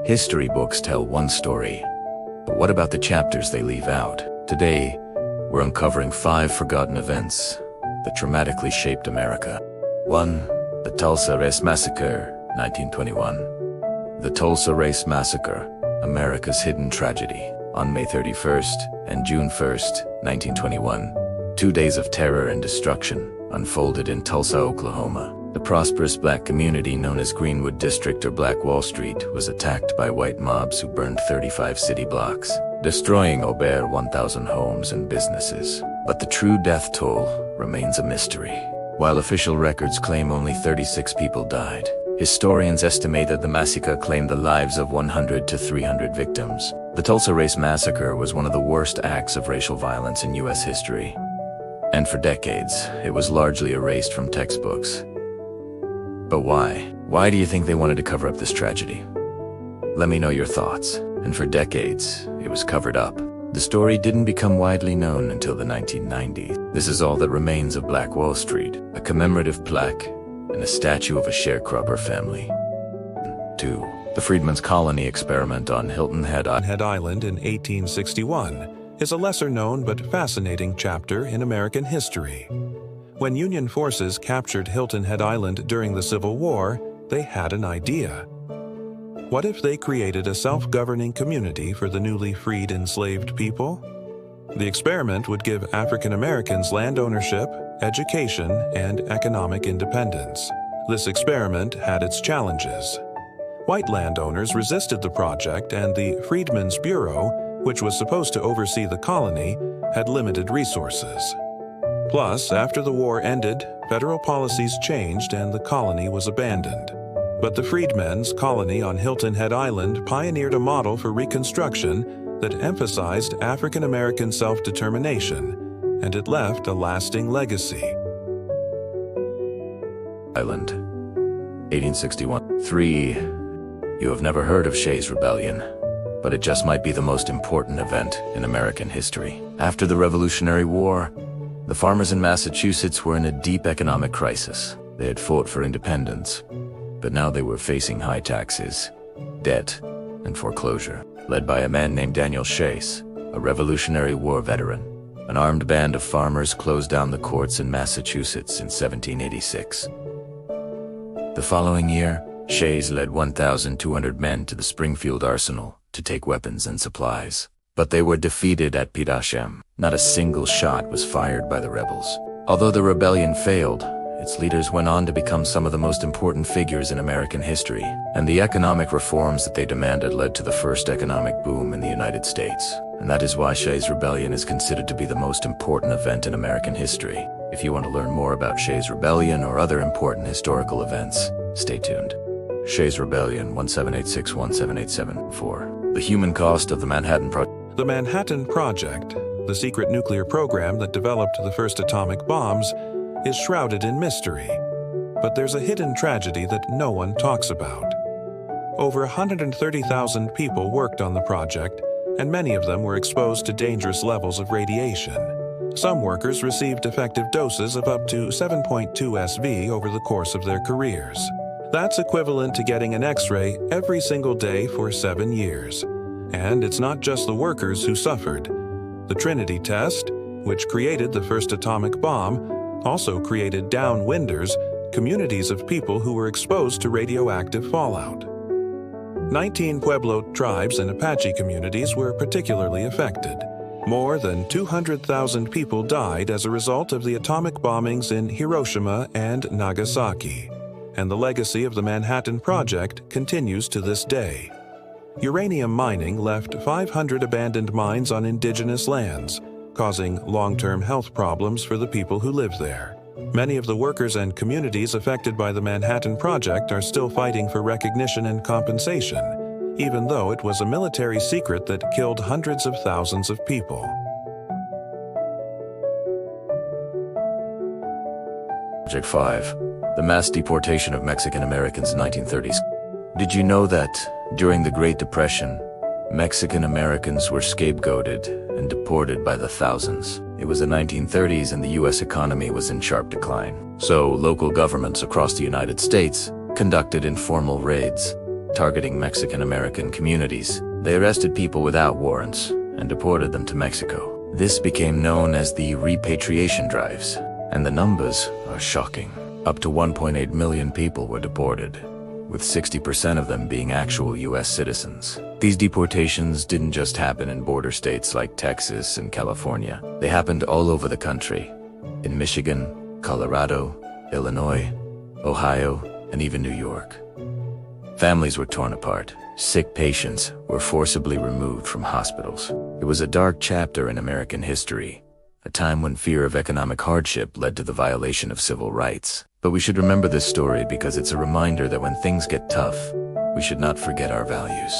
History books tell one story, but what about the chapters they leave out? Today, we're uncovering 5 forgotten events that dramatically shaped America. 1. The Tulsa Race Massacre, 1921. The Tulsa Race Massacre, America's hidden tragedy. On May 31st and June 1st, 1921, 2 days of terror and destruction unfolded in Tulsa, Oklahoma. The prosperous black community known as Greenwood District or Black Wall Street was attacked by white mobs who burned 35 city blocks, destroying over 1,000 homes and businesses. But the true death toll remains a mystery. While official records claim only 36 people died, historians estimate that the massacre claimed the lives of 100 to 300 victims. The Tulsa Race Massacre was one of the worst acts of racial violence in U.S. history. And for decades, it was largely erased from textbooks. But why? Why do you think they wanted to cover up this tragedy? Let me know your thoughts. And for decades, it was covered up. The story didn't become widely known until the 1990s. This is all that remains of Black Wall Street, a commemorative plaque and a statue of a sharecropper family. 2. The Freedmen's Colony experiment on Hilton Head Island in 1861 is a lesser-known but fascinating chapter in American history. When Union forces captured Hilton Head Island during the Civil War, they had an idea. What if they created a self-governing community for the newly freed enslaved people? The experiment would give African Americans land ownership, education, and economic independence. This experiment had its challenges. White landowners resisted the project, and the Freedmen's Bureau, which was supposed to oversee the colony, had limited resources. Plus, after the war ended, federal policies changed and the colony was abandoned. But the Freedmen's Colony on Hilton Head Island pioneered a model for reconstruction that emphasized African American self-determination, and it left a lasting legacy. Island, 1861. 3. You have never heard of Shays' Rebellion, but it just might be the most important event in American history. After the Revolutionary War, the farmers in Massachusetts were in a deep economic crisis. They had fought for independence, but now they were facing high taxes, debt, and foreclosure. Led by a man named Daniel Shays, a Revolutionary War veteran, an armed band of farmers closed down the courts in Massachusetts in 1786. The following year, Shays led 1,200 men to the Springfield Arsenal to take weapons and supplies. But they were defeated at Petersham. Not a single shot was fired by the rebels. Although the rebellion failed, its leaders went on to become some of the most important figures in American history, and the economic reforms that they demanded led to the first economic boom in the United States. And that is why Shays' Rebellion is considered to be the most important event in American history. If you want to learn more about Shays' Rebellion or other important historical events, stay tuned. Shays' Rebellion, 1786-1787-4. The human cost of the Manhattan Project. The Manhattan Project, the secret nuclear program that developed the first atomic bombs, is shrouded in mystery. But there's a hidden tragedy that no one talks about. Over 130,000 people worked on the project, and many of them were exposed to dangerous levels of radiation. Some workers received effective doses of up to 7.2 SV over the course of their careers. That's equivalent to getting an X-ray every single day for 7 years. And it's not just the workers who suffered. The Trinity test, which created the first atomic bomb, also created downwinders, communities of people who were exposed to radioactive fallout. 19 Pueblo tribes and Apache communities were particularly affected. More than 200,000 people died as a result of the atomic bombings in Hiroshima and Nagasaki. And the legacy of the Manhattan Project continues to this day. Uranium mining left 500 abandoned mines on indigenous lands, causing long-term health problems for the people who live there. Many of the workers and communities affected by the Manhattan Project are still fighting for recognition and compensation, even though it was a military secret that killed hundreds of thousands of people. Project 5. The mass deportation of Mexican Americans in 1930s. Did you know that, during the Great Depression, Mexican Americans were scapegoated and deported by the thousands? It was the 1930s and the U.S. economy was in sharp decline. So, local governments across the United States conducted informal raids, targeting Mexican-American communities. They arrested people without warrants and deported them to Mexico. This became known as the repatriation drives, and the numbers are shocking. Up to 1.8 million people were deported, with 60% of them being actual U.S. citizens. These deportations didn't just happen in border states like Texas and California. They happened all over the country, in Michigan, Colorado, Illinois, Ohio, and even New York. Families were torn apart. Sick patients were forcibly removed from hospitals. It was a dark chapter in American history, a time when fear of economic hardship led to the violation of civil rights. But we should remember this story because it's a reminder that when things get tough, we should not forget our values.